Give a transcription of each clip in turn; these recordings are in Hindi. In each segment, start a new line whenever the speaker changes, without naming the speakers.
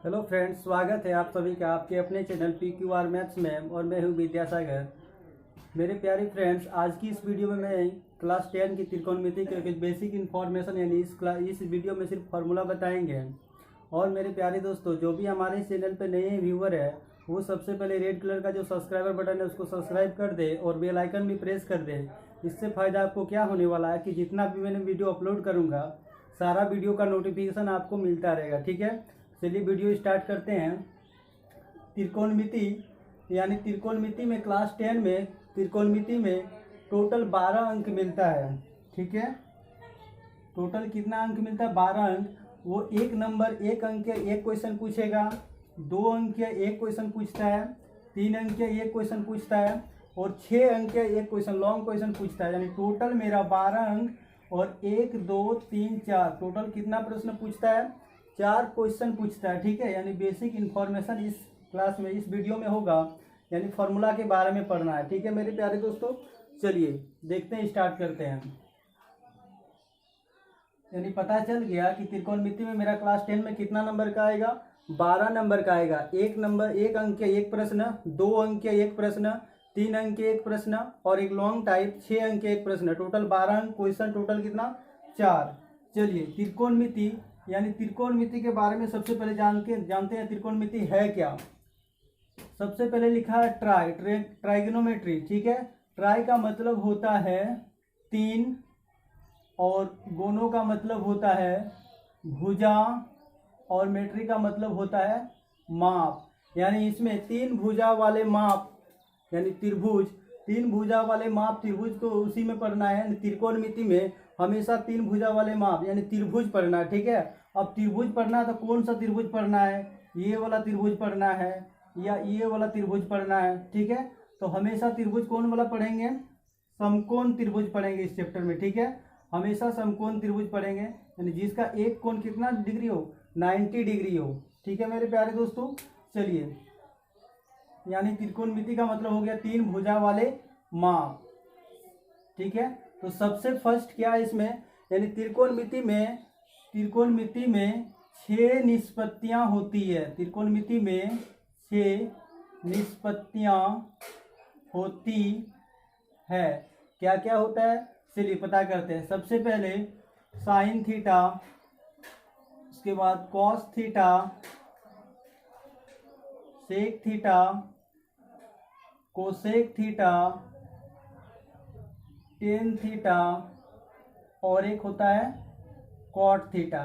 हेलो फ्रेंड्स, स्वागत है आप सभी का आपके अपने चैनल PQR मैथ्स में। और मैं हूं विद्यासागर। मेरे प्यारे फ्रेंड्स, आज की इस वीडियो में मैं क्लास 10 की त्रिकोणमिति के कुछ बेसिक इन्फॉर्मेशन यानी इस वीडियो में सिर्फ फार्मूला बताएंगे। और मेरे प्यारे दोस्तों, जो भी हमारे चैनल पर नए व्यूअर है वो सबसे पहले रेड कलर का जो सब्सक्राइबर बटन है उसको सब्सक्राइब कर दे और बेल आइकन भी प्रेस कर दे। इससे फ़ायदा आपको क्या होने वाला है कि जितना भी मैंने वीडियो अपलोड करूँगा सारा वीडियो का नोटिफिकेशन आपको मिलता रहेगा। ठीक है, चलिए वीडियो स्टार्ट करते हैं। त्रिकोणमिति यानी त्रिकोणमिति में क्लास 10 में त्रिकोणमिति में टोटल 12 अंक मिलता है। ठीक है, टोटल कितना अंक मिलता है? 12 अंक। वो एक नंबर एक अंक के एक क्वेश्चन पूछेगा, 2 अंक के एक क्वेश्चन पूछता है, 3 अंक के एक क्वेश्चन पूछता है और 6 अंक के एक क्वेश्चन लॉन्ग क्वेश्चन पूछता है। यानी टोटल मेरा 12 अंक और 1 2 3 4 टोटल कितना प्रश्न पूछता है? 4 क्वेश्चन पूछता है। ठीक है, यानी बेसिक इन्फॉर्मेशन इस क्लास में इस वीडियो में होगा, यानी फार्मूला के बारे में पढ़ना है। ठीक है मेरे प्यारे दोस्तों, चलिए देखते हैं, स्टार्ट करते हैं। यानी पता चल गया कि त्रिकोणमिति में मेरा क्लास 10 में कितना नंबर का आएगा? 12 नंबर का आएगा। एक अंक के एक प्रश्न, 2 अंक के एक प्रश्न, 3 अंक के एक प्रश्न और एक लॉन्ग टाइप 6 अंक के एक प्रश्न। टोटल 12 अंक क्वेश्चन, टोटल कितना? 4। चलिए त्रिकोणमिति यानी त्रिकोणमिति के बारे में सबसे पहले जानते हैं त्रिकोणमिति है क्या। सबसे पहले लिखा है ट्राइगोनोमेट्री। ठीक है, ट्राई का मतलब होता है 3 और गोनो का मतलब होता है भुजा और मेट्री का मतलब होता है माप। यानी इसमें 3 भुजा वाले माप यानी त्रिभुज, 3 भुजा वाले माप त्रिभुज को उसी में पढ़ना है। त्रिकोणमिति में हमेशा 3 भुजा वाले माप यानी त्रिभुज पढ़ना है। ठीक है, अब त्रिभुज पढ़ना है तो कौन सा त्रिभुज पढ़ना है? ये वाला त्रिभुज पढ़ना है या ये वाला त्रिभुज पढ़ना है? ठीक है, तो हमेशा त्रिभुज कौन वाला पढ़ेंगे? समकोण त्रिभुज पढ़ेंगे इस चैप्टर में। ठीक है, हमेशा समकोण त्रिभुज पढ़ेंगे यानी जिसका एक कोण कितना डिग्री हो? 90 डिग्री हो। ठीक है मेरे प्यारे दोस्तों, चलिए यानी त्रिकोणमिति का मतलब हो गया 3 भुजा वाले माप। ठीक है, तो सबसे फर्स्ट क्या है इसमें? यानी त्रिकोणमिति में 6 निष्पत्तियां होती है। त्रिकोणमिति में 6 निष्पत्तियां होती है। क्या क्या होता है चलिए पता करते हैं। सबसे पहले साइन थीटा, उसके बाद cos theta, sec theta, cosec theta, tan theta और एक होता है कॉट थीटा।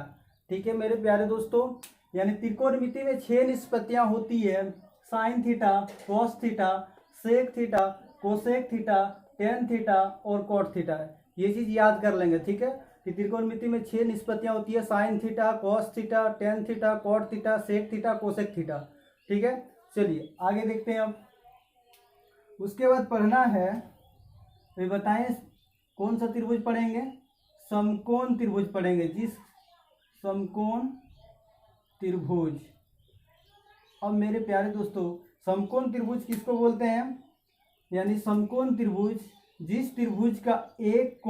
ठीक है मेरे प्यारे दोस्तों, यानी त्रिकोणमिति में 6 निष्पत्तियां होती है। Sine theta, cos theta, sec theta, cosec theta, tan theta और कॉट थीटा। ये चीज याद कर लेंगे। ठीक है, कि त्रिकोणमिति में 6 निष्पत्तियां होती है। Sine theta, cos theta, tan theta, cot theta, sec theta, cosec theta. ठीक है, चलिए आगे देखते हैं। अब उसके बाद पढ़ना है, तो बताएं कौन सा त्रिभुज पढ़ेंगे? समकोण त्रिभुज पढ़ेंगे। जिस समकोण त्रिभुज। अब मेरे प्यारे दोस्तों, समकोण त्रिभुज किसको बोलते हैं? यानी समकोण त्रिभुज जिस त्रिभुज का एक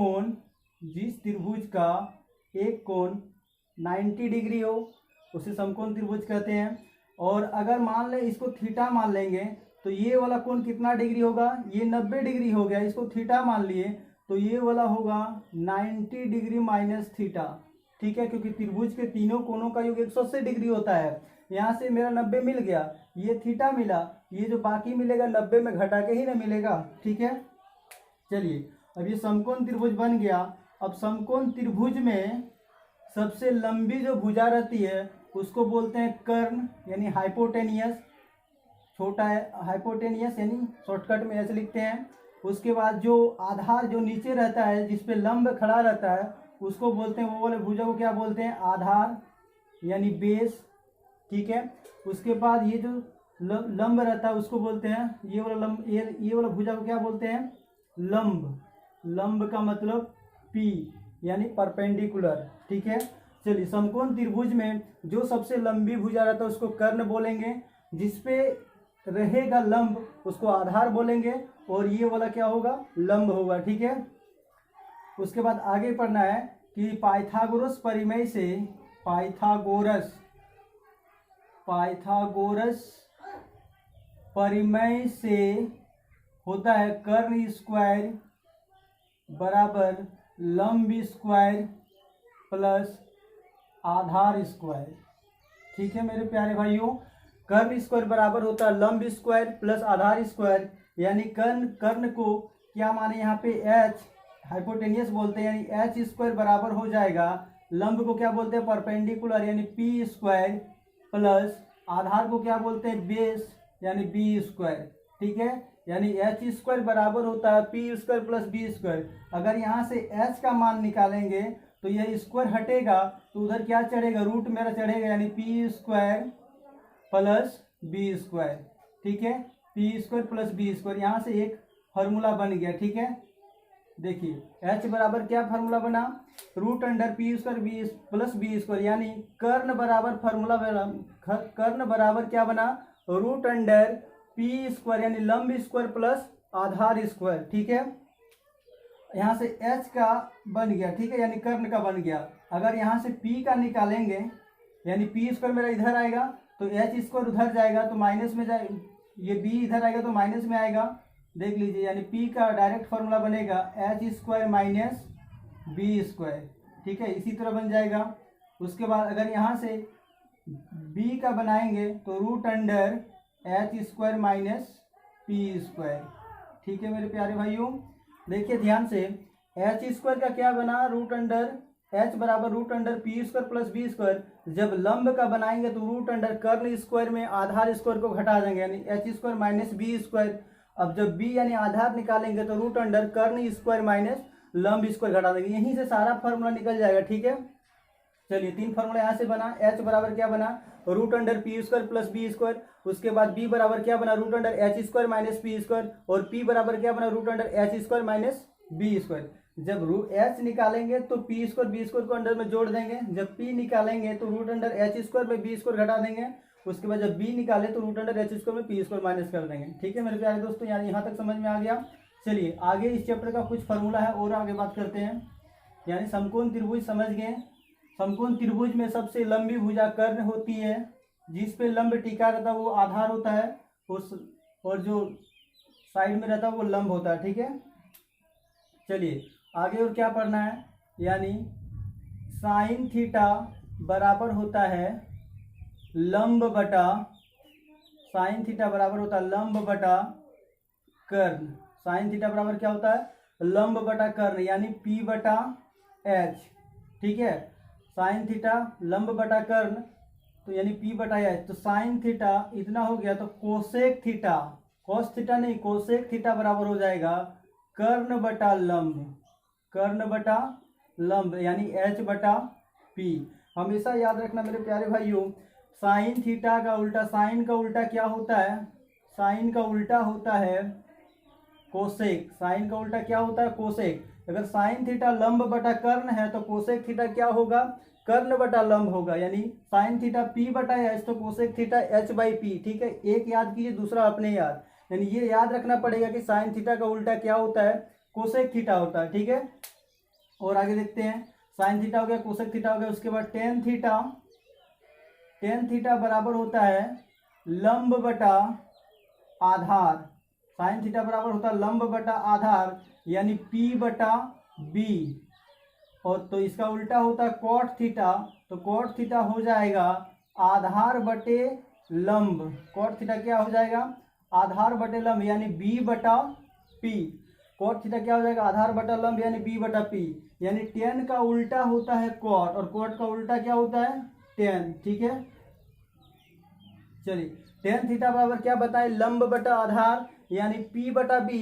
कोण 90 डिग्री हो उसे समकोण त्रिभुज कहते हैं। और अगर मान लें इसको थीटा मान लेंगे तो ये वाला कोण कितना डिग्री होगा? ये 90 डिग्री हो गया। इसको थीटा मान लिए तो ये वाला होगा 90 डिग्री माइनस थीटा। ठीक है, क्योंकि त्रिभुज के तीनों कोणों का योग 180 डिग्री होता है। यहाँ से मेरा 90 मिल गया, ये थीटा मिला, ये जो बाकी मिलेगा 90 में घटा के ही ना मिलेगा। ठीक है, चलिए अब ये समकोण त्रिभुज बन गया। अब समकोण त्रिभुज में सबसे लंबी जो भुजा रहती है उसको बोलते हैं कर्ण यानी हाइपोटेनियस। छोटा है हाइपोटेनियस यानी शॉर्टकट में ऐसे लिखते हैं। उसके बाद जो आधार जो नीचे रहता है जिस पे लंब खड़ा रहता है उसको बोलते हैं, वो वाले भुजा को क्या बोलते हैं? आधार यानी बेस। ठीक है, उसके बाद ये जो लंब रहता है उसको बोलते हैं, ये वाला लंब ये वाला भुजा को क्या बोलते हैं? लंब। लंब का मतलब P यानी परपेंडिकुलर। ठीक है, चलिए समकोण त्रिभुज में जो सबसे लंबी भुजा रहता है उसको कर्ण बोलेंगे, जिसपे रहेगा लंब उसको आधार बोलेंगे और ये वाला क्या होगा? लंब होगा। ठीक है, उसके बाद आगे पढ़ना है कि पाइथागोरस परिमेय से पाइथागोरस पाइथागोरस परिमेय से होता है कर्ण स्क्वायर बराबर लंब स्क्वायर प्लस आधार स्क्वायर। ठीक है मेरे प्यारे भाइयों, कर्ण स्क्वायर बराबर होता है लंब स्क्वायर प्लस आधार स्क्वायर, यानी कर्ण को क्या माने यहाँ पे एच हाइपोटेनियस बोलते हैं, यानी एच स्क्वायर बराबर हो जाएगा लंब को क्या बोलते हैं परपेंडिकुलर यानी पी स्क्वायर प्लस आधार को क्या बोलते हैं बेस यानी बी स्क्वायर। ठीक है, यानी एच स्क्वायर बराबर होता है P square plus B square. अगर यहाँ से एच का मान निकालेंगे तो यह स्क्वायर हटेगा तो उधर क्या चढ़ेगा रूट मेरा चढ़ेगा, यानी P square plus B square. ठीक है, P square plus B square, यहाँ से एक फार्मूला बन गया। ठीक है, देखिए एच बराबर क्या फार्मूला बना root under P square B plus B square, यानी कर्ण बराबर फार्मूला कर्ण बराबर क्या बना रूट अंडर पी स्क्वायर यानी लंब स्क्वायर प्लस आधार स्क्वायर। ठीक है, यहाँ से एच का बन गया। ठीक है, यानी कर्ण का बन गया। अगर यहाँ से पी का निकालेंगे यानी पी स्क्वायर मेरा इधर आएगा तो एच स्क्वायर उधर जाएगा तो माइनस में जाए, ये बी इधर आएगा तो माइनस में आएगा। देख लीजिए, यानी पी का डायरेक्ट फार्मूला बनेगा H square minus B square. ठीक है, इसी तरह बन जाएगा। उसके बाद अगर यहाँ से बी का बनाएंगे तो root under H square minus P square. ठीक है मेरे प्यारे भाइयों, देखिए ध्यान से एच स्क्वायर का क्या बना रूट अंडर एच बराबर root under P square plus B square. जब लंब का बनाएंगे तो रूट अंडर कर्ण स्क्वायर में आधार स्क्वायर को घटा देंगे यानी H square minus B square. अब जब बी यानी आधार निकालेंगे तो रूट अंडर कर्ण स्क्वायर माइनस लंब स्क्वायर घटा देंगे, यहीं से सारा फार्मूला निकल जाएगा। ठीक है, चलिए तीन फार्मूला यहाँ से बना। एच बराबर क्या बना root under P square plus B square. उसके बाद बी बराबर क्या बना root under H square minus P square, और पी बराबर क्या बना root under H square minus B square. जब एच निकालेंगे तो पी स्क्वायर बी स्क्वायर को अंडर में जोड़ देंगे, जब पी निकालेंगे तो रूट अंडर एच स्क्वायर में बी स्क्वायर घटा देंगे। उसके बाद जब बी निकाले तो रूट अंडर एच स्क्वायर में पी स्क्वायर माइनस कर देंगे। ठीक है मेरे प्यारे दोस्तों, यानी यहाँ तक समझ में आ गया। चलिए आगे इस चैप्टर का कुछ फार्मूला है और आगे बात करते हैं। यानी समकोण त्रिभुज समझ गए। समकोण त्रिभुज में सबसे लंबी भुजा कर्ण होती है, जिस पे लंब टिका रहता है वो आधार होता है, उस और जो साइड में रहता है वो लंब होता है। ठीक है, चलिए आगे और क्या पढ़ना है। यानी साइन थीटा बराबर होता है लंब बटा साइन थीटा बराबर होता है लंब बटा कर्ण। साइन थीटा बराबर क्या होता है लंब बटा कर्ण, यानी पी बटा एच। ठीक है, साइन थीटा लंब बटा कर्ण तो यानी पी बटा एच। तो साइन थीटा इतना हो गया तो कोसेक थीटा, कोस थीटा नहीं कोसेक थीटा बराबर हो जाएगा कर्ण बटा लंब, कर्ण बटा लंब यानी एच बटा पी। हमेशा याद रखना मेरे प्यारे भाइयों, साइन थीटा का उल्टा, साइन का उल्टा क्या होता है साइन का उल्टा होता है कोसेक। साइन का उल्टा क्या होता है कोसेक। अगर साइन थीटा लंब बटा कर्ण है तो कोसेक थीटा क्या होगा कर्ण बटा लंब होगा, यानी साइन थीटा पी बटा एच तो cosec theta H by P. ठीक है, एक याद कीजिए दूसरा अपने याद, यानी ये याद रखना पड़ेगा कि साइन थीटा का उल्टा क्या होता है कोसेक थीटा होता है। ठीक है, और आगे देखते हैं। साइन थीटा हो गया कोसेक थीटा हो गया। उसके बाद टेन थीटा, टेन थीटा बराबर होता है लंब बटा आधार। साइन थीटा बराबर होता है लंब बटा आधार यानी पी बटा बी, और तो इसका उल्टा होता है कॉट थीटा, तो कॉट थीटा हो जाएगा आधार बटे लंब। कॉट थीटा क्या हो जाएगा आधार बटे लंब यानी बी बटा पी। कॉट थीटा क्या हो जाएगा आधार बटा लंब यानी बी बटा पी, यानी टेन का उल्टा होता है कॉट और कॉट का उल्टा क्या होता है टेन। ठीक है, चलिए टेन थीटा बराबर क्या बताए लंब बटा आधार यानी पी बटा बी,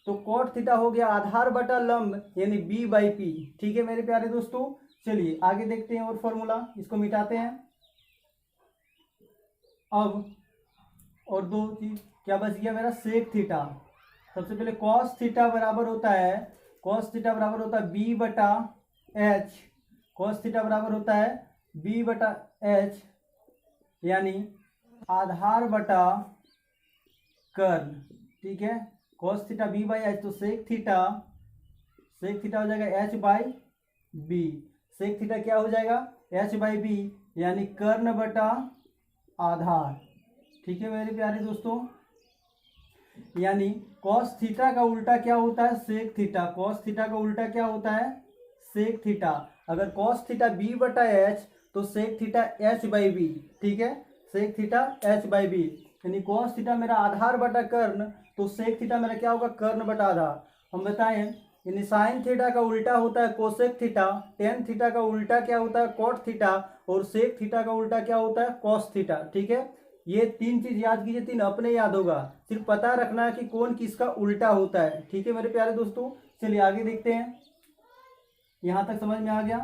तो कॉट थीटा हो गया आधार बटा लंब यानी बी बाई पी। ठीक है मेरे प्यारे दोस्तों, चलिए आगे देखते हैं और फॉर्मूला, इसको मिटाते हैं। अब और दो चीज क्या बच गया मेरा सेक थीटा। सबसे पहले कॉस थीटा बराबर होता है कॉस थीटा बराबर होता है बी बटा एच। कॉस थीटा बराबर होता है बी बटा एच यानी आधार बटा कर्ण। ठीक है, cos theta B by H, तो सेक थीटा हो जाएगा H by B. Sec theta क्या हो जाएगा एच बाई बी यानी कर्ण बटा आधार। ठीक है मेरे प्यारे दोस्तों, यानी कॉस थीटा का उल्टा क्या होता है, सेक थीटा। कॉस थीटा का उल्टा क्या होता है, सेक थीटा। अगर कॉस थीटा बी बटा एच तो sec theta H by B. ठीक है, sec theta H by B, यानी कॉस थीटा मेरा आधार बटा कर्ण, तो सेक थीटा मेरा क्या होगा, कर्ण बटा आधार। हम बताएं, यानी साइन थीटा का उल्टा होता है कोसेक थीटा, टेन थीटा का उल्टा क्या होता है, कॉट थीटा, और सेक थीटा का उल्टा क्या होता है, कॉस थीटा। ठीक है, ये तीन चीज याद कीजिए, तीन अपने याद होगा, सिर्फ पता रखना है कि कौन किसका उल्टा होता है। ठीक है मेरे प्यारे दोस्तों, चलिए आगे देखते हैं। यहां तक समझ में आ गया।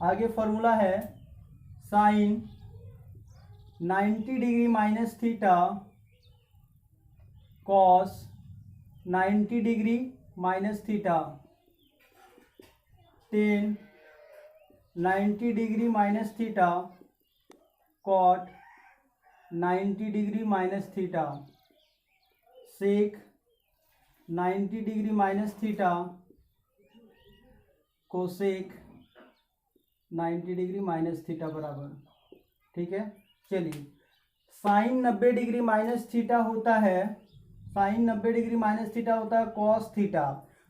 आगे फॉर्मूला है sine 90 degree minus theta cos 90 degree minus theta tan 90 degree minus theta cot 90 degree minus theta sec 90 degree minus theta cosec 90 degree minus theta बराबर। ठीक है, चलिए साइन 90 डिग्री माइनस थीटा होता है, साइन 90 डिग्री माइनस थीटा होता है कॉस थीटा,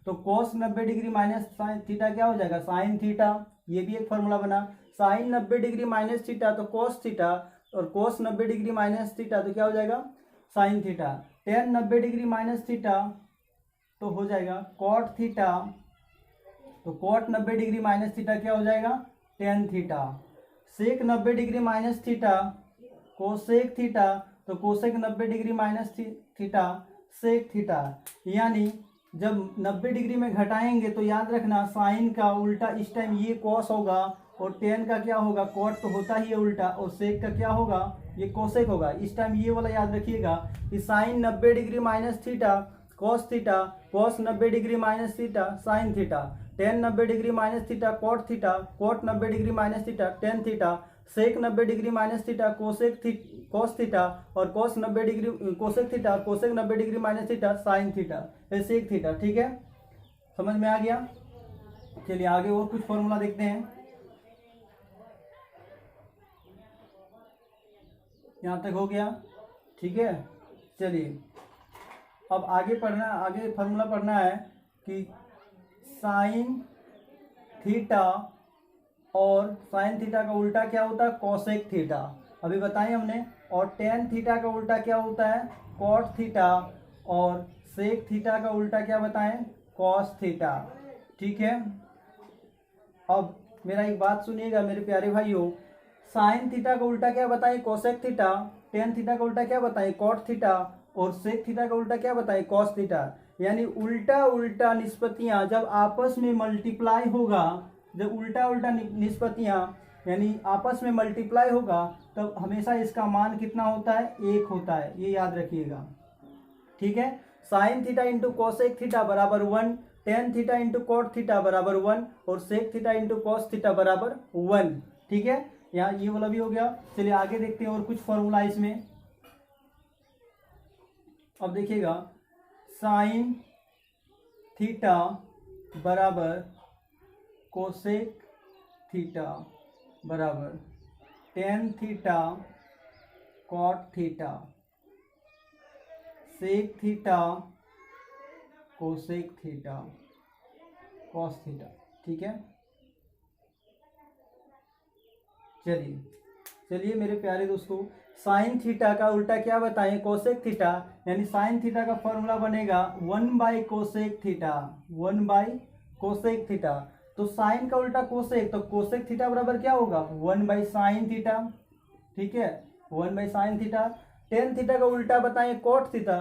तो cos 90 degree minus sine theta क्या हो जाएगा, साइन थीटा। ये भी एक फॉर्मूला बना, साइन 90 डिग्री माइनस थीटा तो कॉस थीटा, और कॉस 90 डिग्री माइनस थीटा तो क्या हो जाएगा, sine theta. Tan 90 degree minus theta तो हो जाएगा कॉट थीटा, तो कॉट 90 डिग्री माइनस थीटा क्या हो जाएगा, tan theta. Sec 90 degree minus theta cosec theta, तो cosec 90 degree minus theta sec theta. यानी जब 90 डिग्री में घटाएंगे तो याद रखना साइन का उल्टा इस टाइम ये कॉस होगा, और टेन का क्या होगा, कॉट तो होता ही है उल्टा, और सेक का क्या होगा, ये कोसेक होगा। इस टाइम ये वाला याद रखिएगा कि sine 90 degree minus theta cos theta, cos 90 degree minus theta sine theta, tan 90 degree minus theta cot theta, cot 90 degree minus theta tan theta, sec 90 degree minus theta cosec cos theta, और cos 90 degree cosec theta, cosec 90 degree minus theta sine theta sec theta. ठीक है, समझ में आ गया। चलिए आगे और कुछ फॉर्मूला देखते हैं। यहाँ तक हो गया। ठीक है, चलिए अब आगे पढ़ना, आगे फॉर्मूला पढ़ना है कि साइन थीटा और साइन थीटा का उल्टा क्या होता है, कोसेक थीटा, अभी बताएं हमने। और टेन थीटा का उल्टा क्या होता है, कॉट थीटा, और सेक थीटा का उल्टा क्या बताएं, कॉस थीटा। ठीक है, अब मेरा एक बात सुनिएगा मेरे प्यारे भाइयों, साइन थीटा का उल्टा क्या बताएं, कोसेक थीटा, टेन थीटा का उल्टा क्या बताएं, कॉट थीटा, और सेक थीटा का उल्टा क्या बताएं, कॉस थीटा। यानी उल्टा उल्टा निष्पत्तियां जब आपस में मल्टीप्लाई होगा, जब उल्टा उल्टा निष्पत्तियां यानी आपस में मल्टीप्लाई होगा, तब हमेशा इसका मान कितना होता है, एक होता है, ये याद रखिएगा। ठीक है, sine theta into cosec theta बराबर 1, tan theta into cot theta बराबर 1, और sec theta into cos theta बराबर 1। ठीक है, यहाँ ये वाला भी हो गया। चलिए आगे देखते हैं और कुछ फॉर्मूला इसमें। अब देखिएगा, साइन थीटा बराबर कोसेक थीटा बराबर tan theta cot theta sec theta cosec theta cos theta. ठीक है, चलिए मेरे प्यारे दोस्तों, साइन थीटा का उल्टा क्या बताएं, कोसेक थीटा, यानी साइन थीटा का फॉर्मूला बनेगा 1 कोसेक थीटा, 1 कोसेक थीटा। तो साइन का उल्टा कोसेक, तो कोसेक थीटा बराबर क्या होगा, 1 साइन थीटा। ठीक है, 1 साइन थीटा। टेन थीटा का उल्टा बताएं कॉट थीटा,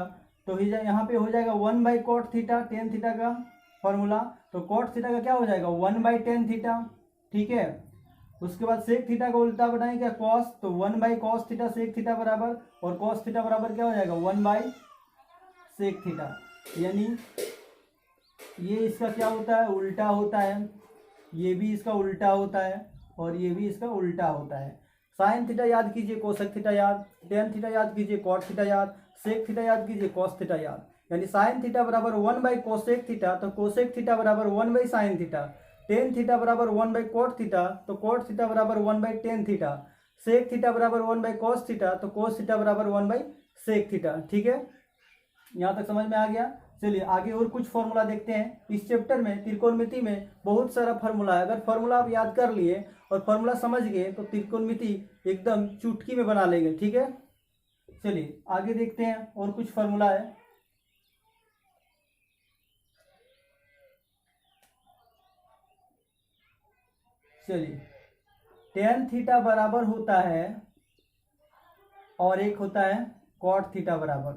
तो यहाँ पे हो जाएगा 1 कॉट थीटा, टेन थीटा का फॉर्मूला, तो कॉट थीटा का क्या हो जाएगा, 1/10 थीटा। ठीक है, उसके बाद सेक थीटा का उल्टा बताएं क्या, कॉस, तो 1/cos थीटा सेक थीटा बराबर, और कॉस थीटा बराबर क्या हो जाएगा, 1/सेक थीटा। यानी ये इसका क्या होता है, उल्टा होता है, ये भी इसका उल्टा होता है, और ये भी इसका उल्टा होता है। साइन थीटा याद कीजिए, कोसेक थीटा याद, टेन थीटा याद कीजिए, कॉट थीटा याद, सेक थीटा याद कीजिए, कॉस थीटा याद। यानी साइन थीटा बराबर 1/कोसेक थीटा, तो कोसेक थीटा बराबर 1/साइन थीटा। टेन थीटा बराबर 1/cot थीटा, तो cot थीटा बराबर 1/tan थीटा, sec थीटा बराबर 1/cos थीटा, तो cos थीटा बराबर 1/sec थीटा। ठीक है, यहाँ तक समझ में आ गया। चलिए आगे और कुछ फॉर्मूला देखते हैं। इस चैप्टर में त्रिकोणमिति में बहुत सारा फॉर्मूला है। अगर फॉर्मूला आप याद कर लिए और फॉर्मूला समझ गए तो त्रिकोणमिति एकदम चुटकी में बना लेंगे। ठीक है, चलिए आगे देखते हैं और कुछ फॉर्मूला है। चलिए टेन थीटा बराबर होता है और एक होता है कॉट थीटा बराबर,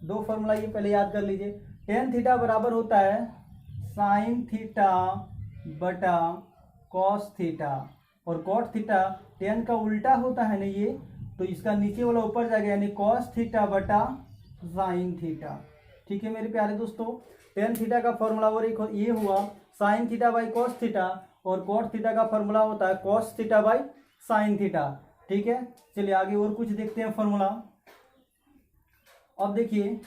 दो फॉर्मूला ये पहले याद कर लीजिए। टेन थीटा बराबर होता है साइन थीटा बटा कॉस थीटा, और कॉट थीटा टेन का उल्टा होता है ना ये, तो इसका नीचे वाला ऊपर जाएगा, यानी कॉस थीटा बटा साइन थीटा। ठीक है मेरे प्यारे दोस्तों, टेन थीटा का फॉर्मूला और एक ये हुआ sine theta by cos theta, और कॉट थीटा का फॉर्मूला होता है cos theta by sine theta. ठीक है, चलिए आगे और कुछ देखते हैं फॉर्मूला। अब देखिए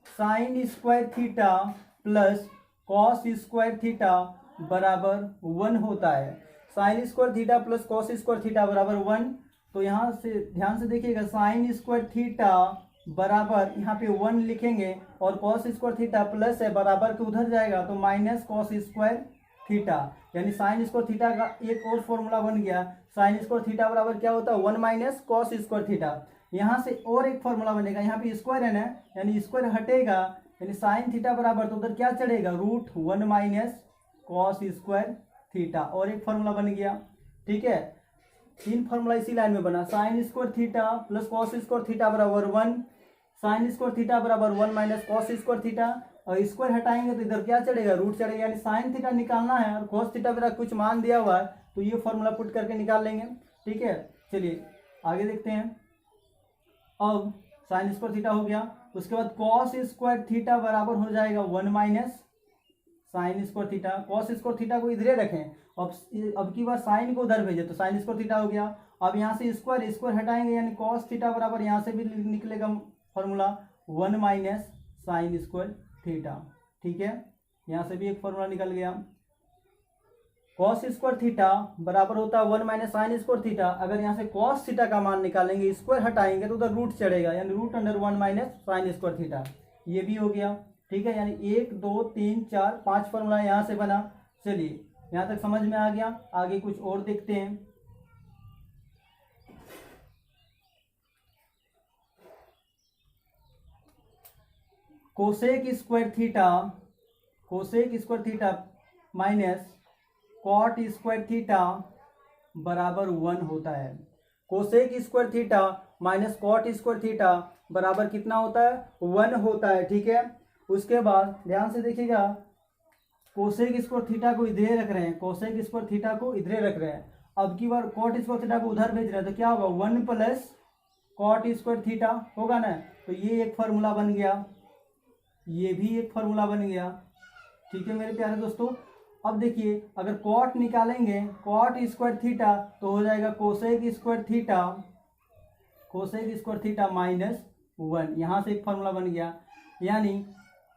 sine square theta plus cos square theta बराबर 1 होता है। Sine square theta plus cos square theta बराबर 1, तो यहाँ से ध्यान से देखिएगा, साइन स्क्वायर थीटा बराबर यहाँ पे 1 लिखेंगे और कॉस स्क्वायर थीटा प्लस है, बराबर के उधर जाएगा तो माइनस कॉस स्क्वायर थीटा, यानी साइन स्क्वायर थीटा का एक और फॉर्मूला बन गया। साइन स्क्वायर थीटा बराबर क्या होता है 1 माइनस कॉस स्क्वायर थीटा। यहाँ से और एक फॉर्मूला बनेगा, यहाँ पे स्क्वायर है ना, यानी स्क्वायर हटेगा, यानी साइन थीटा बराबर तो उधर क्या चढ़ेगा √1 माइनस कॉस स्क्वायर थीटा, और एक फॉर्मूला बन गया। ठीक है, तीन फॉर्मूला इसी लाइन में बना, sine square theta plus cos square theta बराबर 1, साइन स्क्वायर थीटा बराबर 1 माइनस कॉस स्क्वायर थीटा, और स्क्वायर हटाएंगे तो इधर क्या चढ़ेगा रूट चढ़ेगा, यानी साइन थीटा निकालना है और कॉस थीटा मेरा कुछ मान दिया हुआ है तो ये फॉर्मूला पुट करके निकाल लेंगे। ठीक है, चलिए आगे देखते हैं। अब साइन स्क्वायर थीटा हो गया, उसके बाद कॉस स्क्वायर थीटा बराबर हो जाएगा 1 minus sine square theta. Cos square theta को इधरे रखें, अब की बार साइन को उधर भेजे तो साइन स्क्वायर थीटा हो गया। अब यहाँ से स्क्वायर स्क्वायर हटाएंगे, यानी कॉस थीटा बराबर यहाँ से भी निकलेगा formula 1 minus sine square theta. ठीक है, यहाँ से भी एक फॉर्मूला निकल गया। कॉस स्क्वायर थीटा बराबर होता है 1 माइनस साइन स्क्वायर थीटा। अगर यहाँ से कॉस थीटा का मान निकालेंगे, स्क्वायर हटाएंगे तो उधर रूट चढ़ेगा, यानी √1 माइनस साइन स्क्वायर थीटा, ये भी हो गया। ठीक है, यानी 1 2 3 4 5 फॉर्मूला यहाँ से बना। चलिए यहाँ तक समझ में आ गया, आगे कुछ और देखते हैं। Cosec square theta minus cot square theta बराबर 1 होता है। Cosec square theta minus cot square theta बराबर कितना होता है 1 होता है। ठीक है, उसके बाद ध्यान से देखिएगा, कोसेक स्क्वायर थीटा को इधरे रख रहे हैं, कोसेक स्क्वायर थीटा को इधरे रख रहे हैं। अब की बार कॉट स्क्वायर थीटा को उधर भेज रहे हैं तो क्या होगा 1 प्लस कॉट स्क्वायर थीटा होगा ना, तो ये एक फॉर्मूला बन गया, ये भी एक फॉर्मूला बन गया। ठीक है मेरे प्यारे दोस्तों, अब देखिए अगर कॉट निकालेंगे कॉट स्क्वायर थीटा तो हो जाएगा कोसेक स्क्वायर थीटा माइनस 1, यहाँ से एक फॉर्मूला बन गया। यानी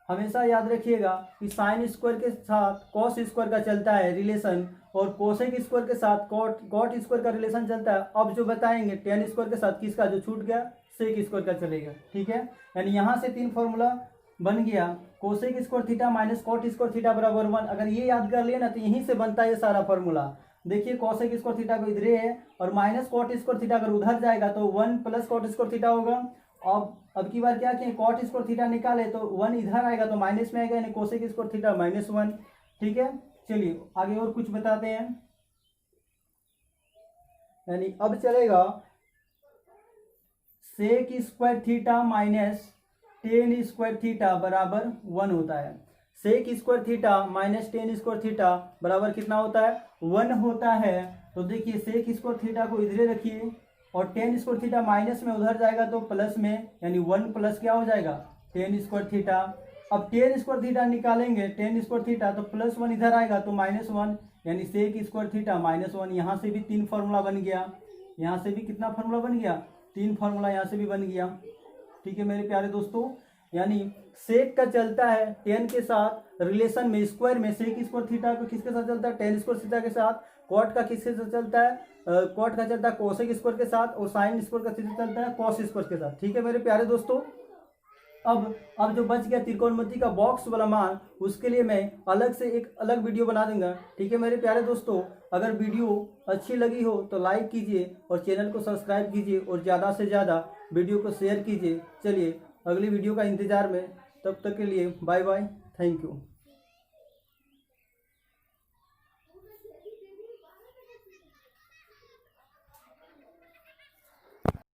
हमेशा याद रखिएगा कि साइन स्क्वायर के साथ कॉस स्क्वायर का चलता है रिलेशन, और कोसेक स्क्वायर के साथ कॉट स्क्वायर का रिलेशन चलता है। अब जो बताएंगे टेन स्क्वायर के साथ किसका जो छूट गया सेक स्क्वायर का चलेगा। ठीक है, यानी यहाँ से 3 फॉर्मूला बन गया, cosec square theta minus cot square theta बराबर 1। अगर ये याद कर लिया ना तो यहीं से बनता है ये सारा फॉर्मूला। देखिए कोसेक स्क्वायर थीटा को इधरे है और माइनस कॉट स्क्वायर थीटा अगर उधर जाएगा तो 1 प्लस कॉट स्क्वायर थीटा होगा। अब की बार क्या किए कॉट स्क्वायर थीटा निकाले तो 1 इधर आएगा तो माइनस में आएगा, यानी कोसेक स्क्वायर थीटा -1। ठीक है, चलिए आगे और कुछ बताते हैं। यानी अब चलेगा sec square theta minus tan square theta बराबर 1 होता है। Sec square theta minus tan square theta बराबर कितना होता है 1 होता है। तो देखिए सेक स्क्वायर थीटा को इधरे रखिए और टेन स्क्वायर थीटा माइनस में उधर जाएगा तो प्लस में, यानी 1 प्लस क्या हो जाएगा टेन स्क्वायर थीटा। अब टेन स्क्वायर थीटा निकालेंगे टेन स्क्वायर थीटा तो +1 इधर आएगा तो -1, यानी सेक स्क्वायर थीटा -1। यहाँ से भी 3 फार्मूला बन गया, यहाँ से भी कितना फार्मूला बन गया 3 फार्मूला यहाँ से भी बन गया। ठीक है मेरे प्यारे दोस्तों, यानी सेक का चलता है टेन के साथ रिलेशन में, स्क्वायर में सेक स्क्वायर थीटा को किसके साथ चलता है, टेन स्क्वायर थीटा के साथ। कॉट का किसके साथ चलता है, कॉट का चलता है कोसेक स्क्वायर के साथ, और साइन स्क्वायर का किससे चलता है, कॉस स्क्वायर के साथ। ठीक है मेरे प्यारे दोस्तों। अब जो बच गया त्रिकोणमिति का बॉक्स वाला मान, उसके लिए मैं अलग से एक अलग वीडियो बना दूंगा। ठीक है मेरे प्यारे दोस्तों, अगर वीडियो अच्छी लगी हो तो लाइक कीजिए और चैनल को सब्सक्राइब कीजिए और ज़्यादा से ज़्यादा वीडियो को शेयर कीजिए। चलिए अगली वीडियो का इंतजार में, तब तक के लिए बाय बाय, थैंक यू।